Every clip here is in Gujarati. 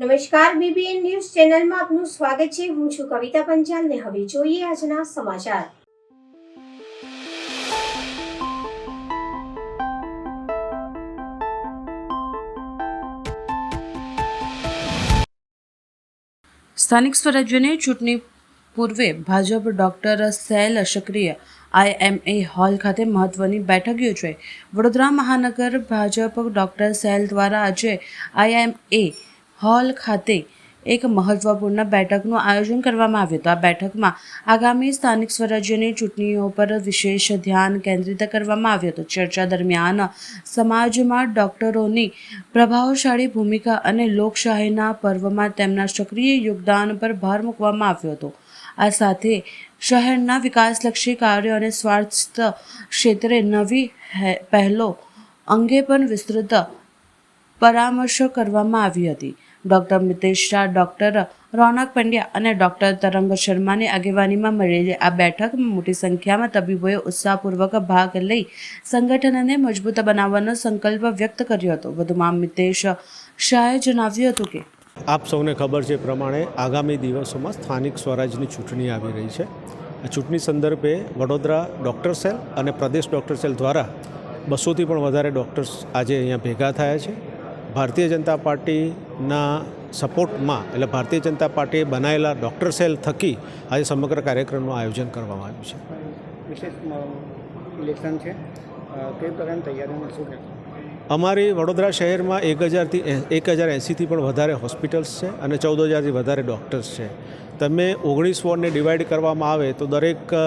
નમસ્કાર, બીબીએન ન્યૂઝ ચેનલમાં આપનું સ્વાગત છે। હું છું કવિતા પંચાલ ને હવે જોઈએ આજના સમાચાર। સ્થાનિક સ્વરાજ્યની ચૂંટણી પૂર્વે ભાજપ ડોક્ટર સેલ સક્રિય IMA હોલ ખાતે મહત્વની બેઠક યોજાઈ। વડોદરા મહાનગર ભાજપ ડોક્ટર સેલ દ્વારા આજે IMA હોલ ખાતે એક મહત્વપૂર્ણ બેઠકનું આયોજન કરવામાં આવ્યું હતું। આ બેઠકમાં આગામી સ્થાનિક સ્વરાજ્યની ચૂંટણીઓ પર વિશેષ ધ્યાન કેન્દ્રિત કરવામાં આવ્યું હતું। ચર્ચા દરમિયાન સમાજમાં ડોક્ટરોની પ્રભાવશાળી ભૂમિકા અને લોકશાહીના પર્વમાં તેમના સક્રિય યોગદાન પર ભાર મૂકવામાં આવ્યો હતો। આ સાથે શહેરના વિકાસલક્ષી કાર્યો અને સ્વાસ્થ્ય ક્ષેત્રે નવી પહેલો અંગે પણ વિસ્તૃત પરામર્શ કરવામાં આવી હતી। ડૉક્ટર મિતેશ શાહ, ડૉક્ટર રોનક પંડ્યા અને ડૉક્ટર તરંગ શર્માની આગેવાનીમાં મળેલી આ બેઠકમાં મોટી સંખ્યામાં તબીબોએ ઉત્સાહપૂર્વક ભાગ લઈ સંગઠનને મજબૂત બનાવવાનો સંકલ્પ વ્યક્ત કર્યો હતો। વધુમાં મિતેશ શાહે જણાવ્યું હતું કે આપ સૌને ખબર છે પ્રમાણે આગામી દિવસોમાં સ્થાનિક સ્વરાજની ચૂંટણી આવી રહી છે। આ ચૂંટણી સંદર્ભે વડોદરા ડૉક્ટર સેલ અને પ્રદેશ ડૉક્ટર સેલ દ્વારા 200થી પણ વધારે ડૉક્ટર્સ આજે અહીંયા ભેગા થયા છે। ભારતીય જનતા પાર્ટીના સપોર્ટમાં એટલે ભારતીય જનતા પાર્ટીએ બનાવેલા ડૉક્ટર સેલ થકી આજે સમગ્ર કાર્યક્રમનું આયોજન કરવામાં આવ્યું છે। વિશેષ ઇલેક્શન છે, કઈ પ્રકારની તૈયારીમાં શું કહેશો? અમારી વડોદરા શહેરમાં 1080થી પણ વધારે હોસ્પિટલ્સ છે અને 14,000થી વધારે ડૉક્ટર્સ છે। તમે 19 વોર્ડને ડિવાઈડ કરવામાં આવે તો દરેક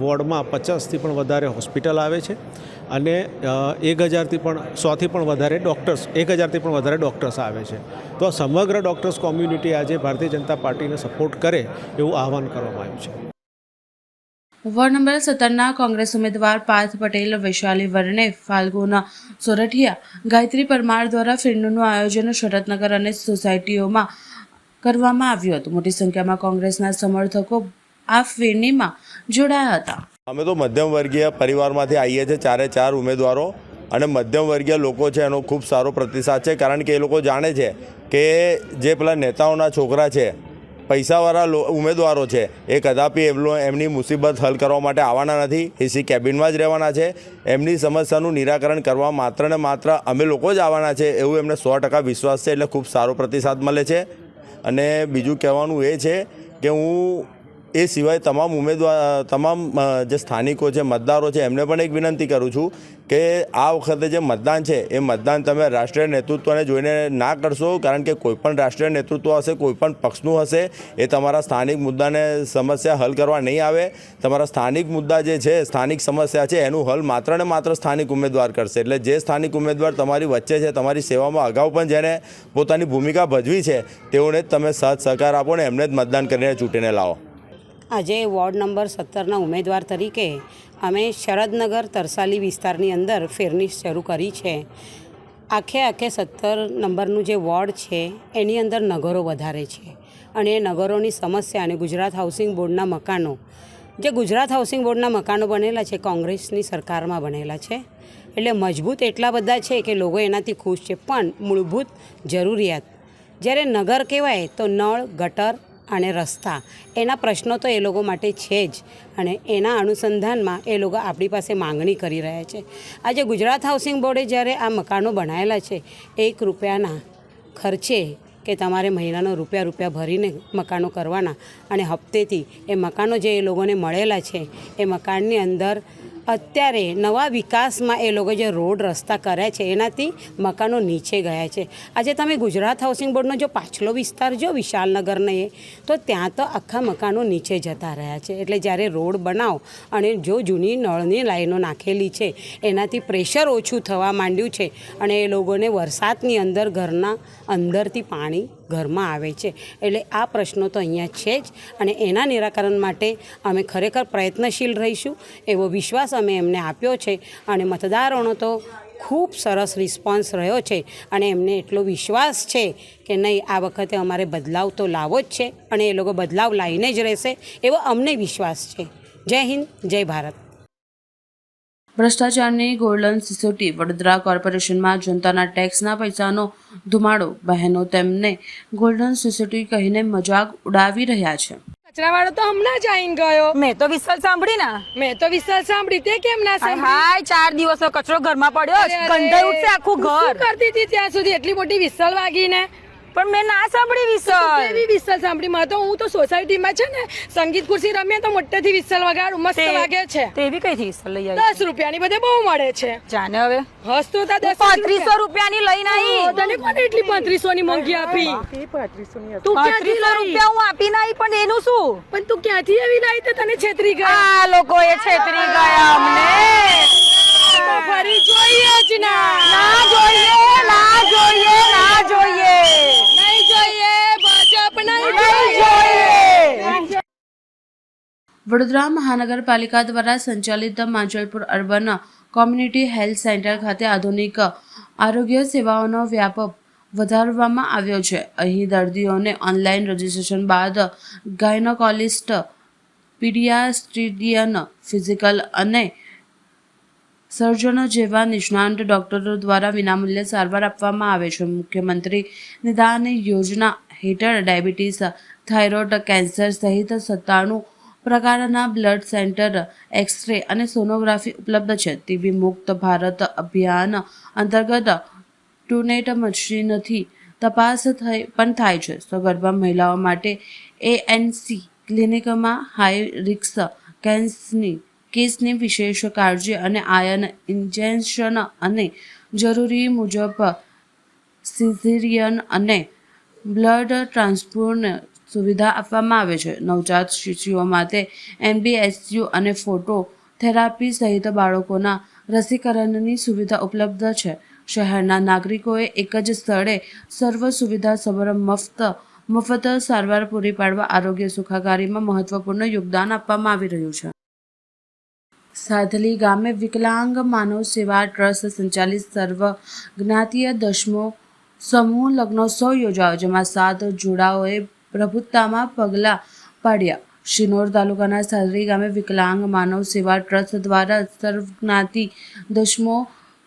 વોર્ડમાં 50થી પણ વધારે હોસ્પિટલ આવે છે અને 1,000થી પણ 100થી પણ વધારે ડૉક્ટર્સ આવે છે। તો આ સમગ્ર ડૉક્ટર્સ કોમ્યુનિટી આજે ભારતીય જનતા પાર્ટીને સપોર્ટ કરે એવું આહવાન કરવામાં આવ્યું છે। વોર્ડ નંબર 17ના કોંગ્રેસ ઉમેદવાર પાર્થ પટેલ, વૈશાલી વર્ણે, ફાલ્ગુન સોરઠિયા, ગાયત્રી પરમાર દ્વારા ફિરનનું આયોજન શરતનગર અને સોસાયટીઓમાં કરવામાં આવ્યું હતું। મોટી સંખ્યામાં કોંગ્રેસના સમર્થકો આ ફિરનીમાં જોડાયા હતા। અમે તો મધ્યમ વર્ગીય પરિવારમાંથી આવીએ છીએ, 4 ઉમેદવારો, અને મધ્યમ વર્ગીય લોકો છે એનો ખૂબ સારો પ્રતિસાદ છે, કારણ કે એ લોકો જાણે છે કે જે પેલા નેતાઓના છોકરા છે, પૈસાવાળા ઉમેદવારો છે, એ કદાપી એમની મુસીબત હલ કરવા માટે આવવાના નથી। એસી કેબિનમાં જ રહેવાના છે। એમની સમસ્યાનું નિરાકરણ કરવા માત્ર ને માત્ર અમે લોકો જ આવવાના છે એવું એમને 100% વિશ્વાસ છે। એટલે ખૂબ સારો પ્રતિસાદ મળે છે। અને બીજું કહેવાનું એ છે કે હું એ સિવાય તમામ જે સ્થાનિકો છે, મતદારો છે, એમને પણ એક વિનંતી કરું છું કે આ વખતે જે મતદાન છે એ મતદાન તમે રાષ્ટ્રીય નેતૃત્વને જોઈને ના કરશો, કારણ કે કોઈપણ રાષ્ટ્રીય નેતૃત્વ હશે, કોઈપણ પક્ષનું હશે, એ તમારા સ્થાનિક મુદ્દાને સમસ્યા હલ કરવા નહીં આવે। તમારા સ્થાનિક મુદ્દા જે છે, સ્થાનિક સમસ્યા છે, એનું હલ માત્ર ને માત્ર સ્થાનિક ઉમેદવાર કરશે। એટલે જે સ્થાનિક ઉમેદવાર તમારી વચ્ચે છે, તમારી સેવામાં અગાઉ પણ જેને પોતાની ભૂમિકા ભજવી છે, તેઓને જ તમે સાથ સહકાર આપો ને એમને જ મતદાન કરીને ચૂંટીને લાવો। આજે વોર્ડ નંબર 17ના ઉમેદવાર તરીકે અમે શરદનગર તરસાલી વિસ્તારની અંદર ફેરની શરૂ કરી છે। આખે 17 નંબરનું જે વોર્ડ છે એની અંદર નગરો વધારે છે અને એ નગરોની સમસ્યા અને ગુજરાત હાઉસિંગ બોર્ડના મકાનો, જે ગુજરાત હાઉસિંગ બોર્ડના મકાનો બનેલા છે કોંગ્રેસની સરકારમાં બનેલા છે, એટલે મજબૂત એટલા બધા છે કે લોકો એનાથી ખુશ છે, પણ મૂળભૂત જરૂરિયાત જ્યારે નગર કહેવાય તો નળ, ગટર અને રસ્તા, એના પ્રશ્નો તો એ લોકો માટે છે જ, અને એના અનુસંધાનમાં એ લોકો આપણી પાસે માંગણી કરી રહ્યા છે। આજે ગુજરાત હાઉસિંગ બોર્ડે જ્યારે આ મકાનો બનાવેલા છે, 1 રૂપિયાના ખર્ચે કે તમારે મહિનાનો રૂપિયા ભરીને મકાનો કરવાના, અને હપ્તેથી એ મકાનો જે એ લોકોને મળેલા છે એ મકાનની અંદર અત્યારે નવા વિકાસમાં એ લોકો જે રોડ રસ્તા કર્યા છે એનાથી મકાનો નીચે ગયા છે। આજે તમે ગુજરાત હાઉસિંગ બોર્ડનો જો પાછલો વિસ્તાર જો વિશાલનગરને તો ત્યાં તો આખા મકાનો નીચે જતા રહ્યા છે। એટલે જ્યારે રોડ બનાવો અને જો જૂની નળની લાઈનો નાખેલી છે એનાથી પ્રેશર ઓછું થવા માંડ્યું છે, અને એ લોકોને વરસાદની અંદર ઘરના અંદરથી પાણી ઘરમાં આવે છે। એટલે આ પ્રશ્નો તો અહીંયા છે જ, અને એના નિરાકરણ માટે અમે ખરેખર પ્રયત્નશીલ રહીશું એવો વિશ્વાસ અમે એમને આપ્યો છે। અને મતદારોનો તો ખૂબ સરસ રિસ્પોન્સ રહ્યો છે, અને એમને એટલો વિશ્વાસ છે કે નહીં, આ વખતે અમારે બદલાવ તો લાવવો જ છે, અને એ લોકો બદલાવ લાવીને જ રહેશે એવો અમને વિશ્વાસ છે। જય હિન્દ, જય ભારત। ભ્રષ્ટાચારની ગોલ્ડન સિસોટી વડોદરા કોર્પોરેશનમાં જનતાના ટેક્સના પૈસાનો ધુમાડો. બહેનો તેમને ગોલ્ડન સિસોટી કહીને મજાક ઉડાવી રહ્યા છે. કચરાવાળો તો હમણાં જ આવીને ગયો. મેં તો વિસલ સાંભળી ને. મેં તો વિશાલ સાંભળી, તે કેમ ના સાંભળી? હાય 4 દિવસનો કચરો ઘરમાં પડ્યો છે. ગંધાઈ ઉઠશે આખું ઘર. શું કરતી હતી ત્યાં સુધી એટલી મોટી વિશાલ વાગીને? પણ મેં ના સાંભળી વિસલ. કેવી વિશાલ સાંભળી? માં તો હું તો સોસાયટીમાં છે ને સંગીત ખુરશી રમીએ તો મોટેથી વિશાલ વગાડું, મસ્ત વાગે છે. તેવી કઈથી વિસલ લઈ આવી? 10 રૂપિયાની બધે બહુ મળે છે. જાને હવે હસતો તા 3500 રૂપિયાની લઈને આવી. તને કોને એટલી 3500 ની મોંઘી આપી? તું 3500 રૂપિયા હું આપીને આવી, પણ એનું શું? પણ તું ક્યાંથી એવી લાવી તે તને છેતરી ગયા? આ લોકોએ છેતરી ગયા અમને. તો ફરી જોઈએ જ ના. ના જોઈએ, ના જોઈએ, ના જોઈએ. નહીં જોઈએ, ભાજપ નહીં નહીં જોઈએ. જોઈએ. વડોદરા મહાનગરપાલિકા દ્વારા સંચાલિત Manjalpur urban community health centre ખાતે આધુનિક આરોગ્ય સેવાઓનો વ્યાપ વધારવામાં આવ્યો છે. અહીં દર્દીઓને ઓનલાઈન રજિસ્ટ્રેશન બાદ ગાયનોકોલિસ્ટ, પીડિયાટ્રિશિયન, ફિઝિકલ અને સર્જનો જેવા નિષ્ણાંત ડોક્ટરો દ્વારા વિનામૂલ્યે સારવાર આપવામાં આવે છે. મુખ્યમંત્રી નિદાન યોજના હેઠળ ડાયાબિટીસ, થાઇરોઇડ, કેન્સર સહિત 97 પ્રકારના બ્લડ સેન્ટર, એક્સ-રે અને સોનોગ્રાફી ઉપલબ્ધ છે. ટીબી મુક્ત ભારત અભિયાન અંતર્ગત ટ્રુનેટ મશીનથી તપાસ પણ થાય છે. સગર્ભા મહિલાઓ માટે ANC ક્લિનિકમાં હાઈ રિસ્ક કેસની વિશેષ કાળજી અને આયર્ન ઇન્જેક્શન અને જરૂરી મુજબ સિઝેરિયન અને બ્લડ ટ્રાન્સફ્યુઝન સુવિધા આપવામાં આવે છે. નવજાત શિશુઓ માટે MBSU અને ફોટો થેરાપી સહિત બાળકોના રસીકરણની સુવિધા ઉપલબ્ધ છે. શહેરના નાગરિકોએ એક જ સ્થળે સર્વ સુવિધા સભર મફત સારવાર પૂરી પાડવા આરોગ્ય સુખાકારીમાં મહત્વપૂર્ણ યોગદાન આપવામાં આવી રહ્યું છે. સાધલી ગામે વિકલાંગ માનવ સેવા ટ્રસ્ટ સંચાલિત સર્વ જ્ઞાતીય 10મો સમૂહ લગ્નોત્સવ યોજાયો, જેમાં 7 જોડાઓએ પ્રભુત્વમાં પગલાં પાડ્યા. શિનોર તાલુકાના સાધલી ગામે વિકલાંગ માનવ સેવા ટ્રસ્ટ દ્વારા સર્વજ્ઞાતિ 10મો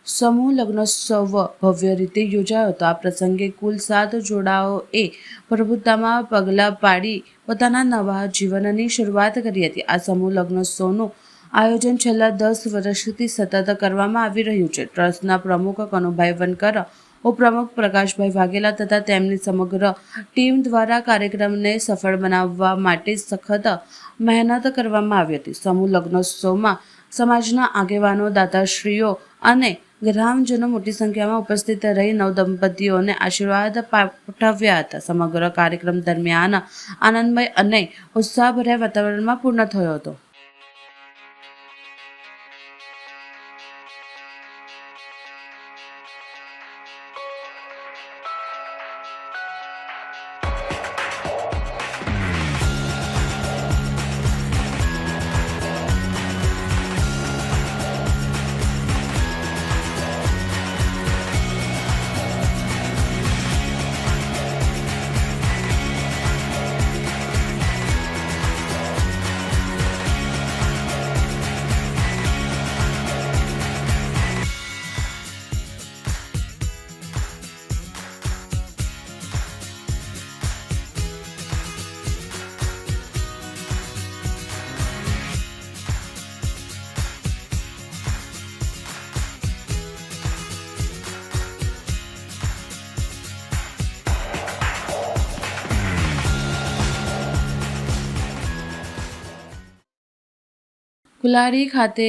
સમૂહ લગ્નોત્સવ ભવ્ય રીતે યોજાયો હતો. આ પ્રસંગે કુલ 7 જોડાઓએ પ્રભુત્વમાં પગલાં પાડી પોતાના નવા જીવનની શરૂઆત કરી હતી. આ સમૂહ લગ્નોત્સવનું આયોજન છેલ્લા 10 વર્ષથી સતત કરવામાં આવી રહ્યું છે. ટ્રસ્ટના પ્રમુખ કનુભાઈ વનકર, ઉપપ્રમુખ પ્રકાશભાઈ વાઘેલા તથા તેમની સમગ્ર ટીમ દ્વારા કાર્યક્રમને સફળ બનાવવા માટે સખત મહેનત કરવામાં આવી હતી. સમૂહ લગ્નોત્સવમાં સમાજના આગેવાનો, દાતાશ્રીઓ અને ગ્રામજનો મોટી સંખ્યામાં ઉપસ્થિત રહી નવદંપતીઓને આશીર્વાદ પાઠવ્યા હતા. સમગ્ર કાર્યક્રમ દરમિયાન આનંદમય અને ઉત્સાહભર્યા વાતાવરણમાં પૂર્ણ થયો હતો. કુલારી ખાતે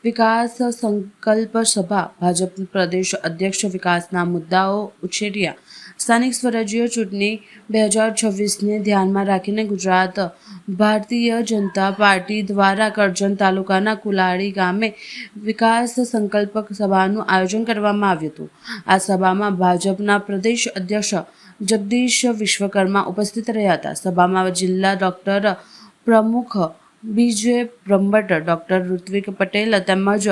વિકાસ સંકલ્પ સભા, ભાજપ પ્રદેશ અધ્યક્ષ વિકાસના મુદ્દાઓ ઉછેર્યા. સ્થાનિક સ્વરાજ્ય ચૂંટણી 2026ને ધ્યાનમાં રાખીને ગુજરાત ભારતીય જનતા પાર્ટી દ્વારા કરજણ તાલુકાના કુલારી ગામે વિકાસ સંકલ્પ સભાનું આયોજન કરવામાં આવ્યું હતું. આ સભામાં ભાજપના પ્રદેશ અધ્યક્ષ જગદીશ વિશ્વકર્મા ઉપસ્થિત રહ્યા હતા. સભામાં જિલ્લા ડોક્ટર પ્રમુખ BJ બ્રહ્મભટ્ટ, ડોક્ટર ઋત્વિક પટેલ તેમજ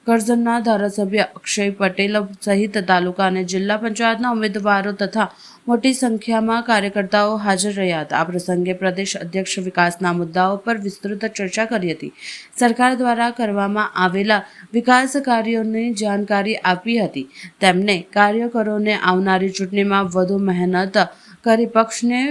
કરજણના ધારાસભ્ય અક્ષય પટેલ સહિત તાલુકા અને જિલ્લા પંચાયતના ઉમેદવારો તથા મોટી સંખ્યામાં કાર્યકર્તાઓ હાજર રહ્યા હતા. આ પ્રસંગે પ્રદેશ અધ્યક્ષ વિકાસના મુદ્દાઓ પર વિસ્તૃત ચર્ચા કરી હતી. સરકાર દ્વારા કરવામાં આવેલા વિકાસ કાર્યોની જાણકારી આપી હતી. તેમણે કાર્યકરોને આવનારી ચૂંટણીમાં વધુ મહેનત કરી પક્ષને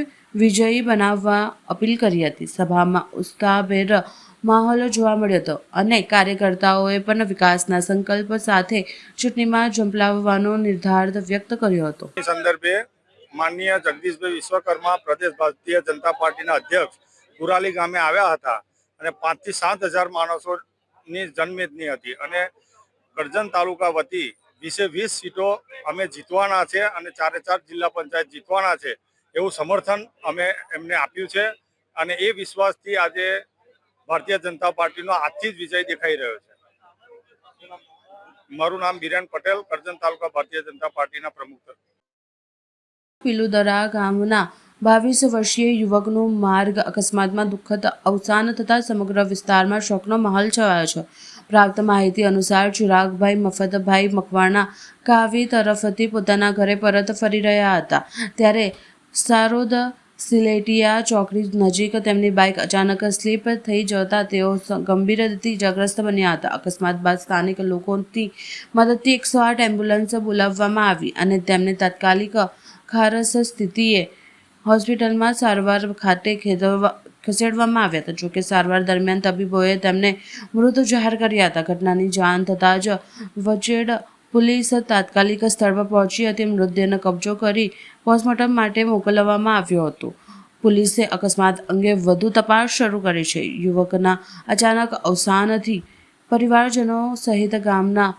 વિજયી બનાવવા અપીલ કરી હતી. સભામાં ઉત્સાહભેર માહોલ જોવા મળ્યો હતો અને કાર્યકર્તાઓએ પણ વિકાસના સંકલ્પ સાથે ચૂંટણીમાં ઝંપલાવવાનો નિર્ધાર વ્યક્ત કર્યો હતો. સંદર્ભે માનનીય જગદીશભાઈ વિશ્વકર્મા પ્રદેશ ભારતીય જનતા પાર્ટીના અધ્યક્ષ કુરાલી ગામે આવ્યા હતા અને 5 થી 7 હજાર માણસોની જનમેદની હતી અને કરજણ તાલુકા વતી 20 સીટો અમે જીતવાના છે અને 4 જિલ્લા પંચાયત જીતવાના છે એવું સમર્થન અમે એમને આપ્યું છે અને એ વિશ્વાસથી આજે ભારતીય જનતા પાર્ટીનો આજથી જ વિજય દેખાઈ રહ્યો છે. મારું નામ બિરેન પટેલ, કરજણ તાલુકા ભારતીય જનતા પાર્ટીના પ્રમુખ. પીલુદરા ગામના 22 વર્ષીય યુવકનું માર્ગ અકસ્માતમાં દુઃખદ અવસાન થતાં સમગ્ર વિસ્તારમાં શોકનો માહોલ છવાયો છે. પ્રાપ્ત માહિતી અનુસાર ચિરાગભાઈ મફતભાઈ મકવાણા કાવી તરફથી પોતાના ઘરે પરત ફરી રહ્યા હતા ત્યારે સારોદ સિલેટિયા ચોકડી નજીક તેમની બાઇક અચાનક સ્લીપ થઈ જતા તેઓ ગંભીર રીતે ઇજાગ્રસ્ત બન્યા હતા. અકસ્માત બાદ સ્થાનિક લોકોની મદદથી 108 એમ્બ્યુલન્સ બોલાવવામાં આવી અને તેમને તાત્કાલિક ખારસ સ્થિતિએ હોસ્પિટલમાં સારવાર ખાતે ખસેડવામાં આવ્યા હતા. જોકે સારવાર દરમિયાન તબીબોએ તેમને મૃત જાહેર કર્યા હતા. ઘટનાની જાણ થતાં જ વચેડ પોલીસ તાત્કાલિક સ્થળ પર પહોંચી હતી. મૃતદેહનો કબજો કરી પોસ્ટમોર્ટમ માટે મોકલવામાં આવ્યો હતો. પોલીસે અકસ્માત અંગે વધુ તપાસ શરૂ કરી છે. યુવકના અચાનક અવસાનથી પરિવારજનો સહિત ગામના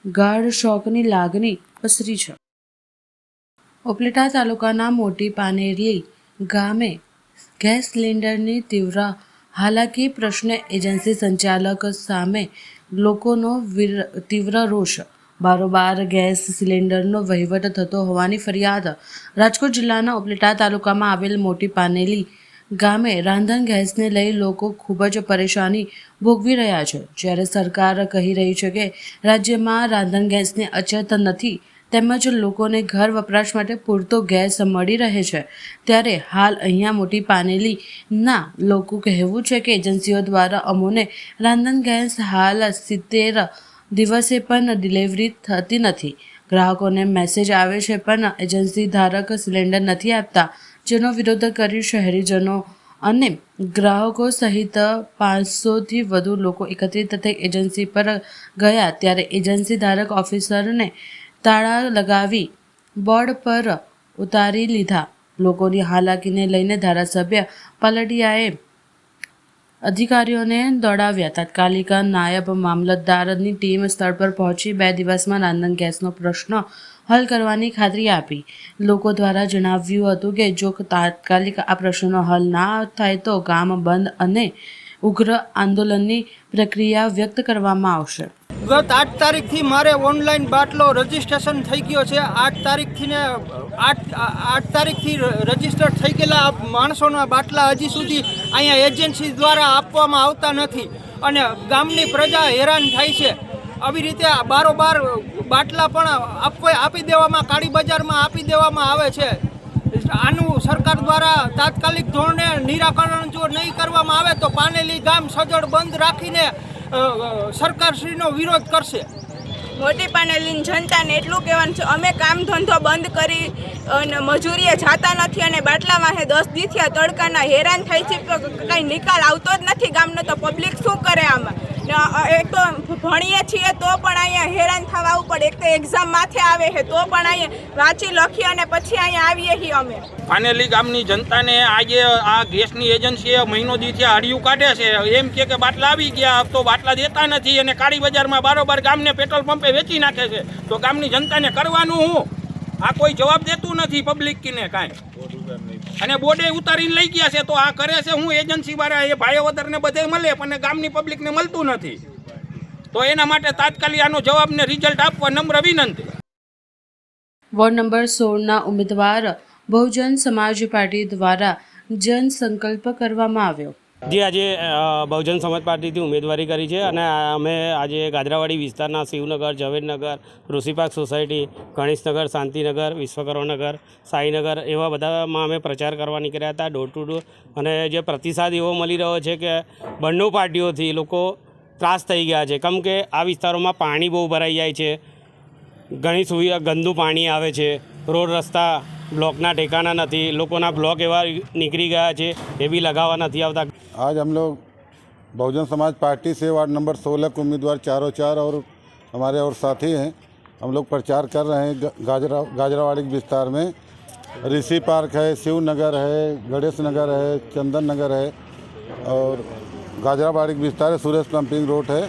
ગાઢ શોકની લાગણી પસરી છે. ઉપલેટા તાલુકાના મોટી પાનેરી ગામે ગેસ સિલિન્ડરની તીવ્ર હાલાકી પ્રશ્ને એજન્સી સંચાલક સામે લોકોનો તીવ્ર રોષ. બારોબાર ગેસ સિલિન્ડરનો વહીવટ થતો હોવાની ફરિયાદ. રાજકોટ જિલ્લાના ઉપલેટા તાલુકામાં આવેલ મોટી પાનેલી ગામે રાંધણ ગેસને લઈ લોકો ખૂબ જ પરેશાની ભોગવી રહ્યા છે. જ્યારે સરકાર કહી રહી છે કે રાજ્યમાં રાંધણ ગેસની અછત નથી તેમજ લોકોને ઘર વપરાશ માટે પૂરતો ગેસ મળી રહે છે, ત્યારે હાલ અહીંયા મોટી પાનેલીના લોકો કહેવું છે કે એજન્સીઓ દ્વારા અમોને રાંધણ ગેસ હાલ 70 દિવસે પણ ડિલિવરી થતી નથી. ગ્રાહકોને મેસેજ આવે છે પણ એજન્સી ધારક સિલિન્ડર નથી આપતા, જેનો વિરોધ કરી શહેરીજનો અને ગ્રાહકો સહિત 500થી વધુ લોકો એકત્રિત થઈ એજન્સી પર ગયા ત્યારે એજન્સી ધારક ઓફિસરને તાળા લગાવી બોર્ડ પર ઉતારી લીધા. લોકોની હાલાકીને લઈને ધારાસભ્ય પાલડિયાએ અધિકારીઓને દોડાવ્યા. તાત્કાલિક નાયબ મામલતદારની ટીમ સ્થળ પર પહોંચી 2 દિવસમાં રાંધણ ગેસનો પ્રશ્ન હલ કરવાની ખાતરી આપી. લોકો દ્વારા જણાવ્યું હતું કે જો તાત્કાલિક આ પ્રશ્નનો હલ ના થાય તો ગામ બંધ અને ઉગ્ર આંદોલનની પ્રક્રિયા વ્યક્ત કરવામાં આવશે. ગત 8 તારીખથી મારે ઓનલાઈન બાટલો રજીસ્ટ્રેશન થઈ ગયો છે. 8 તારીખથી રજીસ્ટર થઈ ગયેલા માણસોના બાટલા હજી સુધી અહીંયા એજન્સી દ્વારા આપવામાં આવતા નથી અને ગામની પ્રજા હેરાન થાય છે. આવી રીતે બારોબાર બાટલા પણ આપી દેવામાં, કાળી બજારમાં આપી દેવામાં આવે છે. આનું સરકાર દ્વારા તાત્કાલિક ધોરણે નિરાકરણ જો નહીં કરવામાં આવે તો પાનેલી ગામ સજ્જડ બંધ રાખીને સરકારશ્રીનો વિરોધ કરશે. મોટી પાનેલીની જનતાને એટલું કહેવાનું છે, અમે કામ ધંધો બંધ કરી અને મજૂરીએ જાતા નથી અને બાટલામાં 10 દી થયા તડકાના હેરાન થાય છે. કાંઈ નિકાલ આવતો જ નથી ગામનો, તો પબ્લિક શું કરે આમાં? એક તો ભણીએ છીએ તો પણ અહીંયા હેરાન થવા આવવું પડે. એક તો એક્ઝામ માથે આવે છે તો પણ અહીંયા વાંચી લખી અને પછી અહીંયા આવીએ છીએ અમે. પાનેલી ગામની જનતાને આજે આ ગેસની એજન્સીએ મહિનો દીથી હળિયું કાઢે છે. એમ કે બાટલા આવી ગયા તો બાટલા દેતા નથી અને કાળી બજારમાં બારોબાર ગામને પેટ્રોલ પંપે વેચી નાખે છે. તો ગામની જનતાને કરવાનું હું? આ કોઈ જવાબ દેતું નથી પબ્લિકને કાંઈ, અને બોર્ડે ઉતારીને લઈ ગયા છે. તો આ કરે છે હું એજન્સી વાળા, એ ભાઈઓદરને બધે મળે પણ ગામની પબ્લિકને મળતું નથી. તો એના માટે તાત્કાલિક આનો જવાબને રિઝલ્ટ આપવા નમ્ર વિનંતી. વોર્ડ નંબર 16ના ઉમેદવાર બહુજન સમાજ પાર્ટી દ્વારા જન સંકલ્પ કરવામાં આવ્યો. જે આજે બહુજન સમાજ પાર્ટીથી ઉમેદવારી કરી છે અને અમે આજે ગાજરાવાડી વિસ્તારના શિવનગર, ઝવેરનગર, ઋષિપાક સોસાયટી, ગણેશનગર, શાંતિનગર, વિશ્વકર્માનગર, સાઈનગર એવા બધામાં અમે પ્રચાર કરવા નીકળ્યા હતા ડોર ટુ ડોર. અને જે પ્રતિસાદ એવો મળી રહ્યો છે કે બંને પાર્ટીઓથી લોકો ત્રાસ થઈ ગયા છે, કેમ કે આ વિસ્તારોમાં પાણી બહુ ભરાઈ જાય છે, ઘણી સુવિધા ગંદુ પાણી આવે છે, રોડ રસ્તા ब्लॉक ना ठिकाना नहीं, लोगों ना ब्लॉक एवं निकली गया है, ये भी लगावा नहीं आता। आज हम लोग बहुजन समाज पार्टी से वार्ड नंबर 16 के उम्मीदवार चारों चार और हमारे और साथी हैं, हम लोग प्रचार कर रहे हैं गाजरावाड़ी विस्तार में। ऋषि पार्क है, शिवनगर है, गणेश नगर है, चंदन नगर है और गाजरावाड़ी विस्तार है, सुरेश पंपिंग रोड है।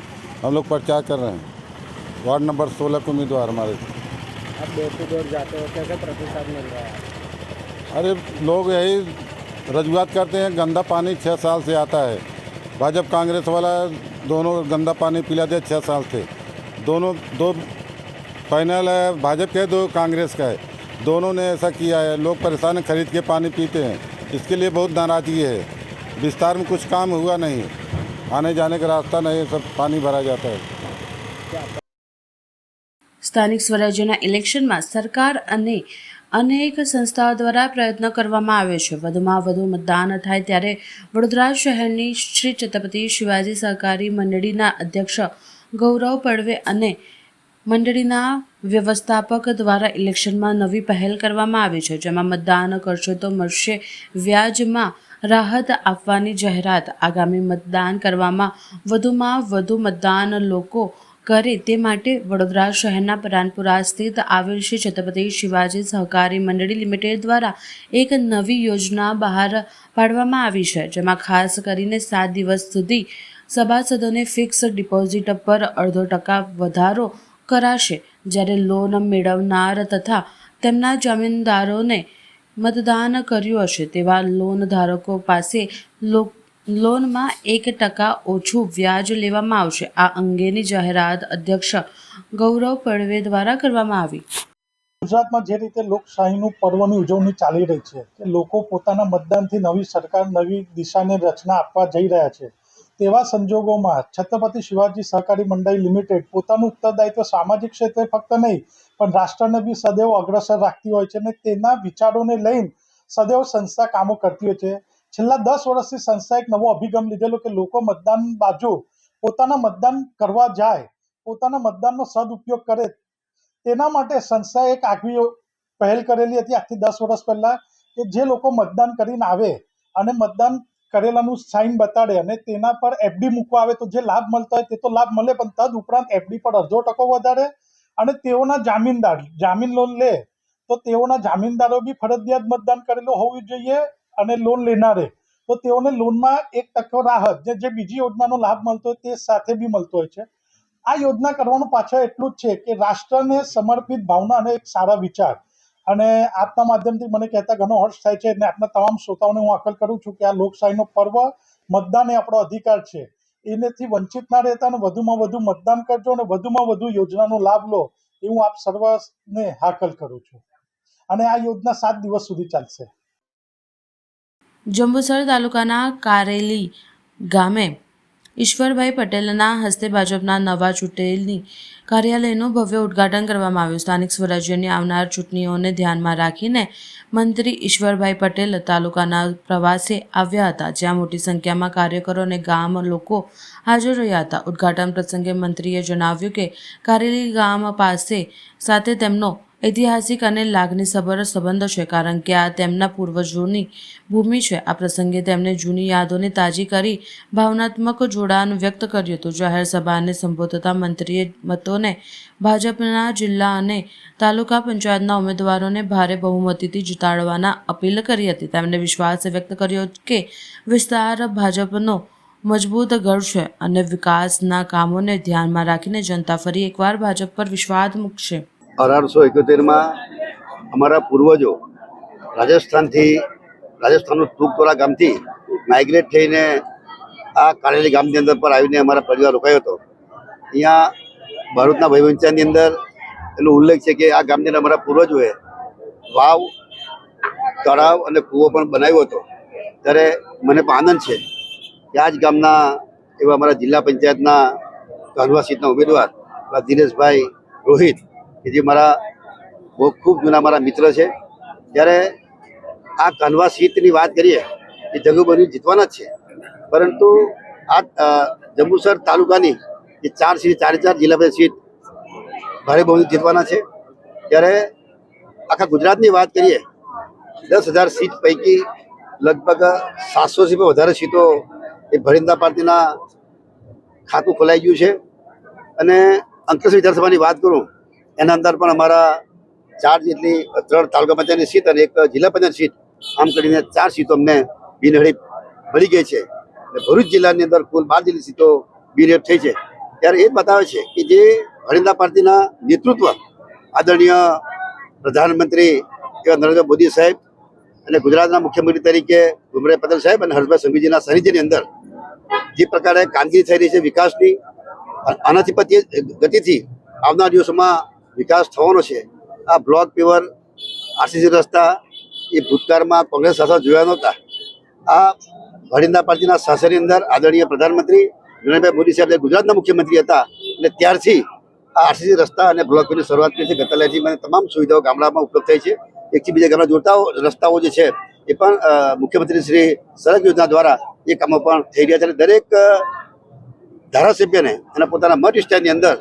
हम लोग प्रचार कर रहे हैं। वार्ड नंबर 16 के उम्मीदवार हमारे। आप डोर टू डोर जाते हो, कैसे प्रतिसाद मिल रहा है? अरे लोग यही रजूआत करते हैं, गंदा पानी 6 साल से आता है, भाजपा कांग्रेस वाला दोनों गंदा पानी पिलाते 6 साल से। दोनों दो पैनल है, भाजपा के 2 कांग्रेस का है, दोनों ने ऐसा किया है। लोग परेशान हैं, खरीद के पानी पीते हैं, इसके लिए बहुत नाराज़गी है। विस्तार में कुछ काम हुआ नहीं, आने जाने का रास्ता नहीं, सब पानी भरा जाता है। સ્થાનિક સ્વરાજ્યના ઇલેક્શનમાં સરકાર અને અનેક સંસ્થાઓ દ્વારા પ્રયત્ન કરવામાં આવે છે વધુમાં વધુ મતદાન થાય ત્યારે વડોદરા શહેરની શ્રી છત્રપતિ શિવાજી સહકારી મંડળીના અધ્યક્ષ ગૌરવ પડવે અને મંડળીના વ્યવસ્થાપક દ્વારા ઇલેક્શનમાં નવી પહેલ કરવામાં આવી છે, જેમાં મતદાન કરશો તો મળશે વ્યાજમાં રાહત આપવાની જાહેરાત. આગામી મતદાન કરવામાં વધુમાં વધુ મતદાન લોકો કરે તે માટે વડોદરા શહેરના પરાનપુરા સ્થિત આવેલ શ્રી છત્રપતિ શિવાજી સહકારી મંડળી લિમિટેડ દ્વારા એક નવી યોજના બહાર પાડવામાં આવી છે, જેમાં ખાસ કરીને 7 દિવસ સુધી સભાસદોને ફિક્સ ડિપોઝિટ પર 0.5% વધારો કરાશે, જ્યારે લોન મેળવનાર તથા તેમના જામીનદારોને મતદાન કર્યું હશે તેવા લોન ધારકો પાસે લોનમાં 1% ઓછું વ્યાજ લેવામાં આવશે. આ અંગેની જાહેરાત અધ્યક્ષ ગૌરવ પડવે દ્વારા કરવામાં આવી. ગુજરાતમાં જે રીતે લોકશાહીનું પર્વની ઉજવણી ચાલી રહી છે કે લોકો પોતાના મતદાનથી નવી સરકાર, નવી દિશાને રચના આપવા જઈ રહ્યા છે, તેવા સંજોગોમાં છત્રપતિ શિવાજી સહકારી મંડળી લિમિટેડ પોતાનું ઉત્તરદાયિત્વ સામાજિક ક્ષેત્રે ફક્ત નહીં પણ રાષ્ટ્રને બી સદૈવ અગ્રસર રાખતી હોય છે અને તેના વિચારોને લઈને સદૈવ સંસ્થા કામો કરતી હોય છે. છેલ્લા 10 વર્ષથી સંસ્થાએ એક નવો અભિગમ લીધેલો કે લોકો મતદાન બાજુ પોતાના મતદાન કરવા જાય, પોતાના મતદાનનો સદઉપયોગ કરે, તેના માટે સંસ્થાએ એક આગવી પહેલ કરેલી હતી આજથી 10 વર્ષ પહેલાં કે જે લોકો મતદાન કરીને આવે અને મતદાન કરેલાનું સાઇન બતાડે અને તેના પર એફડી મૂકવા આવે તો જે લાભ મળતા હોય તે તો લાભ મળે, પણ તદ ઉપરાંત એફડી પર 0.5% વધારે અને તેઓના જામીનદાર જામીન લોન લે તો તેઓના જામીનદારો બી ફરજિયાત મતદાન કરેલું હોવું જોઈએ અને લોન લેનારે તો તેઓને લોનમાં 1% રાહત જે બીજી યોજનાનો લાભ મળતો હોય તે સાથે બી મળતો હોય છે. આ યોજના કરવાનું પાછળ એટલું જ છે કે રાષ્ટ્રને સમર્પિત ભાવના અને એક સારા વિચાર, અને આપના માધ્યમથી મને કહેતા ઘણો હર્ષ થાય છે અને આપના તમામ શ્રોતાઓને હું અપીલ કરું છું કે આ લોકશાહીનો પર્વ, મતદાન એ આપણો અધિકાર છે, એનેથી વંચિત ના રહેતા અને વધુમાં વધુ મતદાન કરજો અને વધુમાં વધુ યોજનાનો લાભ લો એ હું આપ સર્વને હાકલ કરું છું. અને આ યોજના 7 દિવસ સુધી ચાલશે. જંબુસર તાલુકાના કારેલી ગામે ઈશ્વરભાઈ પટેલના હસ્તે ભાજપના નવા ચૂંટેલી કાર્યાલયનું ભવ્ય ઉદ્ઘાટન કરવામાં આવ્યું. સ્થાનિક સ્વરાજ્યની આવનાર ચૂંટણીઓને ધ્યાનમાં રાખીને મંત્રી ઈશ્વરભાઈ પટેલ તાલુકાના પ્રવાસે આવ્યા હતા, જ્યાં મોટી સંખ્યામાં કાર્યકરો અને ગામ લોકો હાજર રહ્યા હતા. ઉદ્ઘાટન પ્રસંગે મંત્રીએ જણાવ્યું કે કારેલી ગામ સાથે તેમનો ઐતિહાસિક અને લાગણીસભર સંબંધ છે, કારણ કે આ તેમના પૂર્વજોની ભૂમિ છે. આ પ્રસંગે તેમણે જૂની યાદોને તાજી કરી ભાવનાત્મક જોડાણ વ્યક્ત કર્યું હતું. જાહેર સભાને સંબોધતા મંત્રીએ મતોને ભાજપના જિલ્લા અને તાલુકા પંચાયતના ઉમેદવારોને ભારે બહુમતીથી જીતાડવાના અપીલ કરી હતી. તેમણે વિશ્વાસ વ્યક્ત કર્યો કે વિસ્તાર ભાજપનો મજબૂત ગઢ છે અને વિકાસના કામોને ધ્યાનમાં રાખીને જનતા ફરી એકવાર ભાજપ પર વિશ્વાસ મૂકશે. 1871 અમારા પૂર્વજો રાજસ્થાનનું તુગતોરા ગામથી માઇગ્રેટ થઈને આ કારેલી ગામની અંદર પર આવીને અમારા પરિવાર રોકાયો હતો. અહીંયા ભરૂચના ભયવંચાની અંદર એનો ઉલ્લેખ છે કે આ ગામની અંદર અમારા પૂર્વજોએ વાવ, તળાવ અને કૂવો પણ બનાવ્યો હતો. ત્યારે મને પણ આનંદ છે કે આ જ ગામના એવા અમારા જિલ્લા પંચાયતના કાનવા સીટના ઉમેદવાર દિનેશભાઈ રોહિત કે જે મારા બહુ ખૂબ જૂના મારા મિત્ર છે, ત્યારે આ કાનવા સીટની વાત કરીએ એ જંગુબની જીતવાના જ છે, પરંતુ આ જંબુસર તાલુકાની જે 4 સીટ 4 જિલ્લા પંચાયત સીટ ભારે બહુમતી જીતવાના છે. ત્યારે આખા ગુજરાતની વાત કરીએ 10,000 સીટ પૈકી લગભગ 700 થી વધારે સીટો એ ભારતીય જનતા પાર્ટીના ખાતું ખોલાઈ ગયું છે. અને અંકલેશ્વર વિધાનસભાની વાત કરું એના અંદર પણ અમારા 4 જેટલી 3 તાલુકા પંચાયતની સીટ અને 1 જિલ્લા પંચાયત સીટ, આમ કરીને 4 સીટો અમને બિનહરીફ મળી ગઈ છે. અને ભરૂચ જિલ્લાની અંદર કુલ 12 જેટલી સીટો બિનહરીફ થઈ છે. ત્યારે એ બતાવે છે કે જે ભારતીય જનતા પાર્ટીના નેતૃત્વ આદરણીય પ્રધાનમંત્રી એવા નરેન્દ્ર મોદી સાહેબ અને ગુજરાતના મુખ્યમંત્રી તરીકે ભૂપેન્દ્ર પટેલ સાહેબ અને હર્ષભાઈ સંઘવીજીના સાનિધ્યની અંદર જે પ્રકારે કામગીરી થઈ રહી છે વિકાસની, આનાથી ગતિથી આવનાર દિવસોમાં વિકાસ થવાનો છે. આ બ્લોક પેવર આરસીસી રસ્તા એ ભૂતકાળમાં કોંગ્રેસ શાસન જોયા નહોતા. આ ભારતીય જનતા પાર્ટીના શાસનની અંદર આદરણીય પ્રધાનમંત્રી નરેન્દ્રભાઈ મોદી સાહેબ ગુજરાતના મુખ્યમંત્રી હતા અને ત્યારથી આ આરસીસી રસ્તા અને બ્લોક પેવરની શરૂઆત કરી છે. ગતલાથી મને તમામ સુવિધાઓ ગામડામાં ઉપલબ્ધ થઈ છે. એકથી બીજા ગામડા જોડતા રસ્તાઓ જે છે એ પણ મુખ્યમંત્રી શ્રી સડક યોજના દ્વારા એ કામો પણ થઈ રહ્યા છે. દરેક ધારાસભ્યને એના પોતાના મત વિસ્તારની અંદર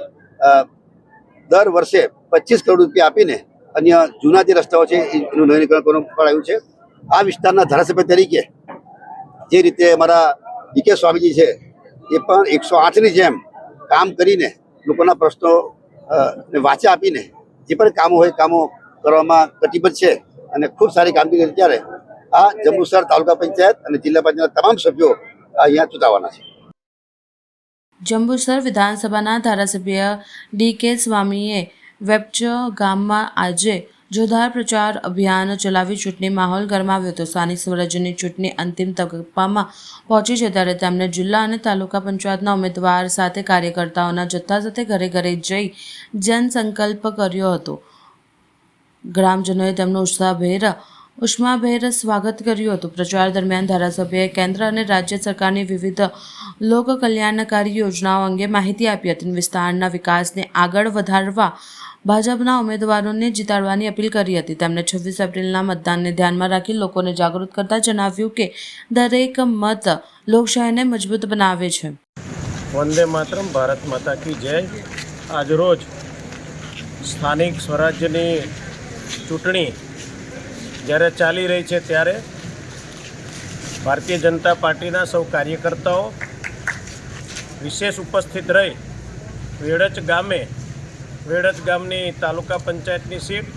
દર વર્ષે 25 કરોડ રૂપિયા આપીને અન્ય જૂના જે રસ્તાઓ છે એનું નવીનીકરણ કરવાનું પણ આવ્યું છે. આ વિસ્તારના ધારાસભ્ય તરીકે જે રીતે અમારા ડીકે સ્વામીજી છે એ પણ 108ની જેમ કામ કરીને લોકોના પ્રશ્નો વાચા આપીને જે પણ કામો હોય કામો કરવામાં કટિબદ્ધ છે અને ખૂબ સારી કામગીરી કરી. ત્યારે આ જંબુસર તાલુકા પંચાયત અને જિલ્લા પંચાયતના તમામ સભ્યો અહીંયા ચૂંટાવાના છે. જંબુસર વિધાનસભાના ધારાસભ્ય ડીકે સ્વામીએ વેપચ ગામમાં આજે જોરદાર પ્રચાર અભિયાન ચલાવી ચૂંટણી માહોલ ગરમાવ્યો હતો. સ્થાનિક સ્વરાજ્યની ચૂંટણી અંતિમ તબક્કામાં પહોંચી છે ત્યારે તેમણે જિલ્લા અને તાલુકા પંચાયતના ઉમેદવાર સાથે કાર્યકર્તાઓના જથ્થા સાથે ઘરે ઘરે જઈ જનસંકલ્પ કર્યો હતો. ગ્રામજનોએ તેમનું ઉષ્માભેર સ્વાગત કર્યું હતું. પ્રચાર દરમિયાન ધારાસભ્યએ કેન્દ્ર અને રાજ્ય સરકારની વિવિધ લોક કલ્યાણકારી યોજનાઓ અંગે માહિતી આપી હતી. વિસ્તારના વિકાસને આગળ વધારવા ભાજપના ઉમેદવારોને જીતાડવાની અપીલ કરી હતી. તેમણે 26 એપ્રિલના મતદાનને ધ્યાનમાં રાખી લોકોને જાગૃત કરતા જણાવ્યું કે દરેક મત લોકશાહીને મજબૂત બનાવે છે. વંદે માતરમ, ભારત માતા કી જય. આજરોજ સ્થાનિક સ્વરાજ્યની ચૂંટણી જ્યારે ચાલી રહી છે ત્યારે ભારતીય જનતા પાર્ટીના સૌ કાર્યકર્તાઓ વિશેષ ઉપસ્થિત રહી વેડજ ગામની તાલુકા પંચાયતની સીટ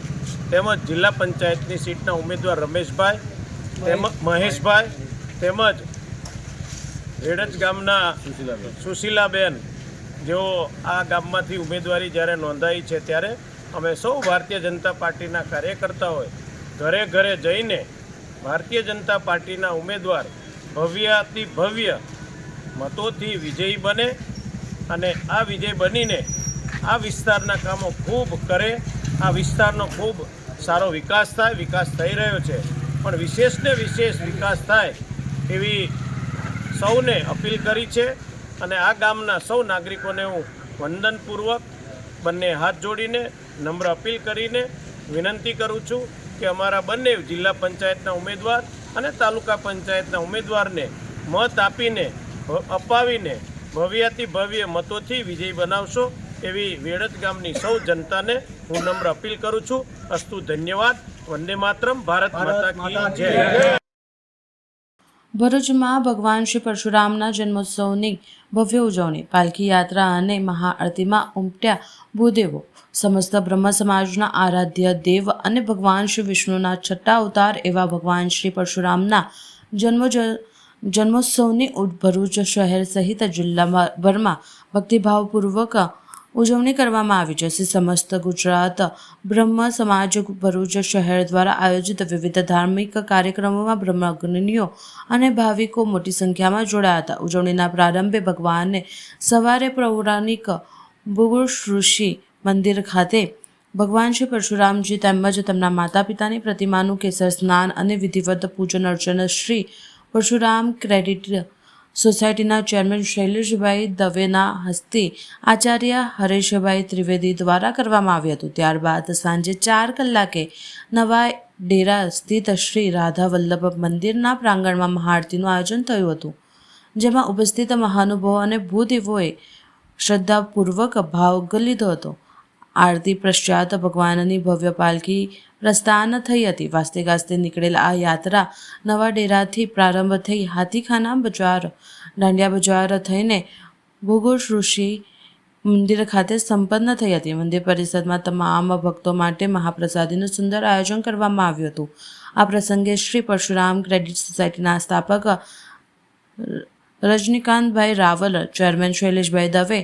તેમજ જિલ્લા પંચાયતની સીટના ઉમેદવાર રમેશભાઈ મહેશભાઈ તેમજ વેડજ ગામના સુશીલાબેન જેઓ આ ગામમાંથી ઉમેદવારી જ્યારે નોંધાઈ છે ત્યારે અમે સૌ ભારતીય જનતા પાર્ટીના કાર્યકર્તાઓએ ઘરે ઘરે જઈને ભારતીય જનતા પાર્ટીના ઉમેદવાર ભવ્યાતિ ભવ્ય મતોથી વિજયી બને અને આ વિજય બનીને આ વિસ્તારના કામો ખૂબ કરે, આ વિસ્તારનો ખૂબ સારો વિકાસ થાય. વિકાસ થઈ રહ્યો છે પણ વિશેષને વિશેષ વિકાસ થાય એવી સૌને અપીલ કરી છે. અને આ ગામના સૌ નાગરિકોને હું વંદનપૂર્વક બંને હાથ જોડીને નમ્ર અપીલ કરીને વિનંતી કરું છું કે અમારા બંને જિલ્લા પંચાયતના ઉમેદવાર અને તાલુકા પંચાયતના ઉમેદવારને મત આપીને અપાવીને ભવ્યાતિ ભવ્ય મતોથી વિજય બનાવશો એવી વેડજ ગામની સૌ જનતાને હું નમ્ર અપીલ કરું છું. અસ્તુ, ધન્યવાદ. વંદે માતરમ, ભારત માતા કી જય. ભરૂચમાં ભગવાન શ્રી પરશુરામના જન્મોત્સવની ભવ્ય ઉજવણી, પાલખી યાત્રા અને મહાઆરતીમાં ઉમટ્યા ભૂદેવો. સમસ્ત બ્રહ્મ સમાજના આરાધ્ય દેવ અને ભગવાન શ્રી વિષ્ણુના છઠ્ઠા અવતાર એવા ભગવાન શ્રી પરશુરામના જન્મોત્સવની ભરૂચ શહેર સહિત જિલ્લાભરમાં ભક્તિભાવપૂર્વક ઉજવણી કરવામાં આવી છે. સમસ્ત ગુજરાત બ્રહ્મ સમાજ ભરૂચ શહેર દ્વારા આયોજિત વિવિધ ધાર્મિક કાર્યક્રમોમાં બ્રહ્મજ્ઞાનીઓ અને ભાવિકો મોટી સંખ્યામાં જોડાયા હતા. ઉજવણીના પ્રારંભે ભગવાનને સવારે પૌરાણિક ભૃગુ ઋષિ મંદિર ખાતે ભગવાન શ્રી પરશુરામજી તેમજ તેમના માતા પિતાની પ્રતિમાનું કેસર સ્નાન અને વિધિવત પૂજન અર્ચન શ્રી પરશુરામ ક્રેડિટ સોસાયટીના ચેરમેન શૈલેષભાઈ દવેના હસ્તે આચાર્ય હરેશભાઈ ત્રિવેદી દ્વારા કરવામાં આવ્યું હતું. ત્યારબાદ સાંજે 4 કલાકે નવા ડેરા સ્થિત શ્રી રાધા વલ્લભ મંદિરના પ્રાંગણમાં મહાઆરતીનું આયોજન થયું હતું, જેમાં ઉપસ્થિત મહાનુભાવો અને ભૂદેવોએ શ્રદ્ધાપૂર્વક ભાગ લીધો હતો. આરતી પશ્ચાત ભગવાનની ભવ્ય પાલખી પ્રસ્થાન થઈ હતી. વાસ્તે ગાસ્તે નીકળેલ આ યાત્રા નવા ડેરાથી પ્રારંભ થઈ હાથીખાના બજાર, દાંડિયા બજાર થઈને ભોગોશ ઋષિ મંદિર ખાતે સંપન્ન થઈ હતી. મંદિર પરિસરમાં તમામ ભક્તો માટે મહાપ્રસાદીનું સુંદર આયોજન કરવામાં આવ્યું હતું. આ પ્રસંગે શ્રી પરશુરામ ક્રેડિટ સોસાયટીના સ્થાપક રજનીકાંતભાઈ રાવલ, ચેરમેન શૈલેષભાઈ દવે,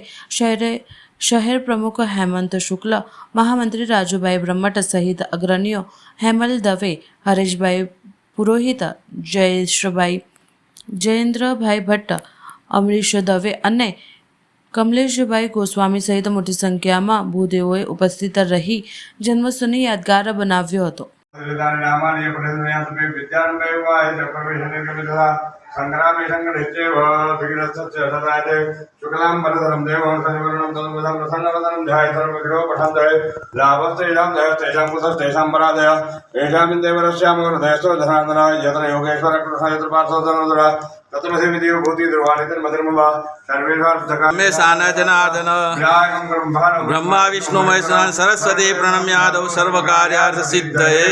શહેર પ્રમુખ હેમંત શુક્લ, મહામંત્રી રાજુભાઈ બ્રહ્મટ સહિત અગ્રણીઓ હેમલ દવે, હરેશભાઈ પુરોહિત, જયેશભાઈ, જયેન્દ્રભાઈ ભટ્ટ, અમરીશ દવે અને કમલેશભાઈ ગોસ્વામી સહિત મોટી સંખ્યામાં ભૂદેવોએ ઉપસ્થિત રહી જન્મોત્સવને યાદગાર બનાવ્યો હતો. સંગ્રામી સંગઠિત્યેવ વિઘ્નસ્ય સદાય શુક્લામ વરદરમ દેવં સંવર્ણમ તન્મધમ પ્રસન્નવદનમ ધ્યાય સર્વવિઘ્નો પઠાંતય લાભસ્તેષાં દયસ્તેષાં કુશસ્તેષાં પરાજય એષાં દેવરસ્યામ હૃદયસ્તો ધનાર્દનાય यत्र योगेश्वर कृष्ण यत्र पार्थो धनुधरा तत्र सेविदेव भूति दुर्वाणितं मधुर्मवा सर्वेषां जनार्दन ब्रह्मा विष्णु महेश्वर सरस्वती प्रणम्यादौ सर्वकार्यार्थ सिद्धये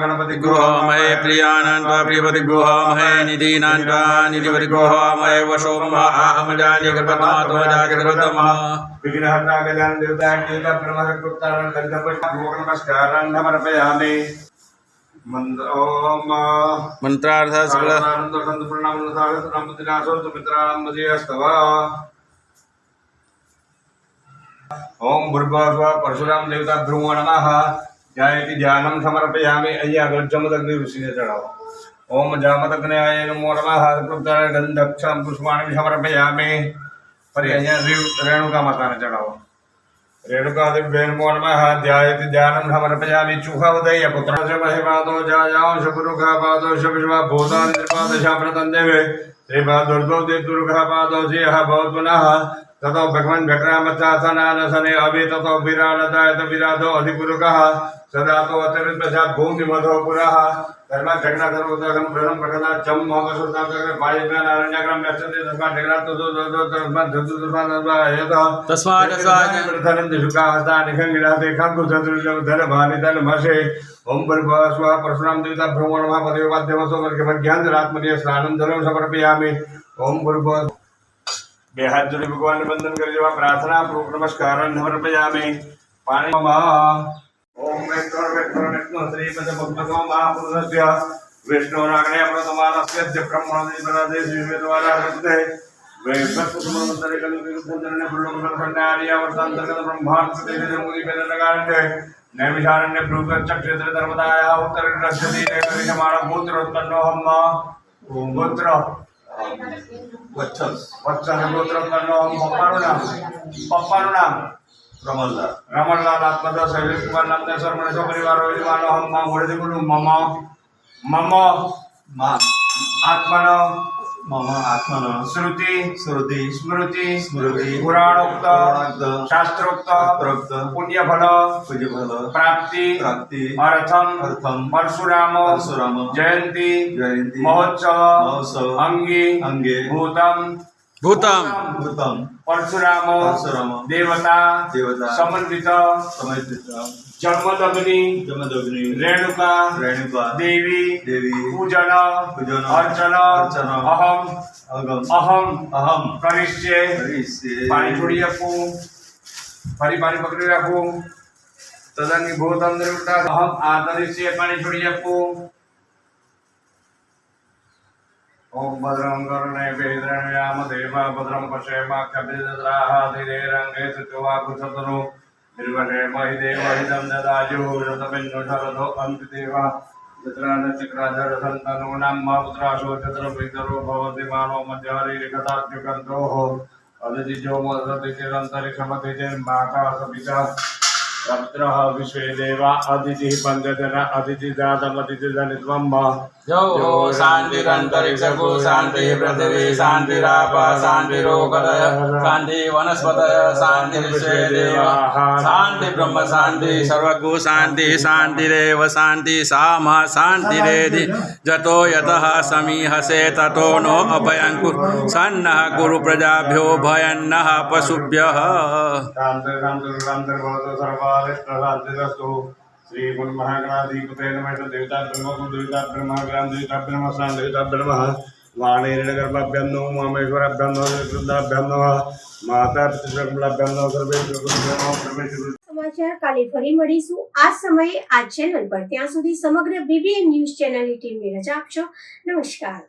गणपति गृहमये प्रियानन्त्वा प्रियपति गृहमये निधीनान्त्वा निधिपति गृहमये वशो अहमजानि गणपतमात्मजाग्रतमः विघ्नहर्ता गजानन देवता कीर्तन ब्रह्मसकृतारं दन्तपुष्पं नमस्कारं समर्पयामि मंत्रार्थ सकल ओम भूर्भुवः परशुराम देवता ध्रुवो नमः जयति ध्यानं समर्पयामि अय्या गजमदग्नि ऋषिने चढ़ाओ ओम जामदग्नयाय नमो नमः कृतार गंधक्षं पुष्पाणि समर्पयामि पर अय्या रेणुका माता ने चढ़ाओ रेणुका दिव्य नमो नमः ध्यायति ध्यानं समर्पयामि चुहवदय पुत्रस्य महिमातो जायांश गुरुखा पादो शविश्वा भूतानि त्रिपादशा प्रतन्देवे श्रीपादुर्गो दुर्गा पादो सिंह भवत्पुनः ततो भगवन् व्यक्रामचासनानसने अभि ततो विरालदायत विराधो अधिपुरुषः सदा तो अतिरिक्तशात् भूमिमधो पुरः धर्मा जगन्नाथ सर्वोदकं प्रणम प्रकदा चम मोहसुतां जगन्नाथ पायज्ञान अरण्यक्रम व्यस्यते तस्मात् जगन्नाथ तस्मात् धनन्ति सुखास्ता निखङ्गिराते खङ्कुसदृशं धनभानिधन मसे ओम भर्गस्व परशुराम देवता भ्रमण महापदेवाद्यमसो वर्गमज्ञान्तरात्मनीय स्नानं धनं समर्पयामि ओम भर्ग બે હાથ જોડી ભગવાનને વંદન કરી દેવા પ્રાર્થના પૂર્વક નમસ્કાર સમર્પયામિ પાણી ઓમ વિષ્ણુ શ્રીપદ ભક્તો મહાપુરુષસ્ય વિષ્ણુરાગ્ને પ્રથમાનસ્ય બ્રહ્મણોદિપરાદે શ્રીવેદવારા હૃદય વૈભવસુમંતરે કલિયુગધરણે પુરુષોત્તમાર્ય વર્તાંતર્ગત બ્રહ્માંડ પ્રતિદિન મુનિ પેદનગાંઠે નૈમિષારણ્ય ભૃગચક્ષેત્ર ધર્મદાયા ઉત્તરરસ્યતિ નેકરિષમાણ પુત્રોત્પન્નો હમ્મ ઓમ પુત્ર વત્સલ ગોત્ર પપ્પાનું નામ રમણલાલ આત્મદા શૈલેષ કુમાર નામના શર્મણ પરિવાર વિદ્વાનો હમ મોડેથી બોલું મમ આત્મનો શ્રુતિ સ્મૃતિ પુરાણોક્ત શાસ્ત્રોક્ત પુણ્યફલ પ્રાપ્તિ અર્થમ પરશુરામ જયંતિ મહોત્સવ અંગે ભૂતમ પરશુરામ દેવતા સમન્વિત જન્મદગ્નિ રેણુકા દેવી પૂજન અર્ચન અહમ કરીશ્યે પાણી છોડી આપવું ફરી પાણી પકડી રાખવું તદંગી ભૂતમ દેવતા અહમ આદરિશ્યે પાણી છોડી આપવું ओम भद्रं कर्णे वेद्रण्याम देवा भद्रं पश्येमाख्यभिदद्राः धीरेरङ्गे सुवाकुशतनु निर्वशे महि देवहितं ददायुः रतमिन्नु शरदो अन्तिदेवा चित्राचक्राधरसन्तनूनां पुत्राशो चत्रपितरो भवति मानो मध्यहरिकथात्युकन्तोः अदितिजो मदति चिरन्तरिक्षमति चेन्माकाशपिता रद्रः विश्वे देवा अदितिः पंचजन अदितिजातमदितिजनित्वं जो शान्तिरन्तरिक्षगो शान्तिः पृथिवी शान्तिराप शान्तिरोगदय शान्ति वनस्पतय शान्तिर्विश्वे देवाः शान्ति ब्रह्म शान्ति सर्वगो शान्ति शान्तिरेव शान्ति सामा शान्तिरेधि जतो यतः समीहसे ततो नो अभयङ्कुर सन्नः कुरु प्रजाभ्यो भयन्नः पशुभ्यः श्री महागणाधिपते नमः देवता ब्रह्म ग्राम देवता ब्रह्म शांत देवता ब्रह्म वाणीर्णगर्भाभ्यं नमो मामेश्वराभ्यं नमो रुद्राभ्यं नमः माता पितृकमलाभ्यं नमः सर्वेभ्यो સમાચાર કાલે ફરી મળીશું આ સમયે આ ચેનલ પર. ત્યાં સુધી સમગ્ર BBN ન્યૂઝ ચેનલની ટીમને રજા આપશો. નમસ્કાર.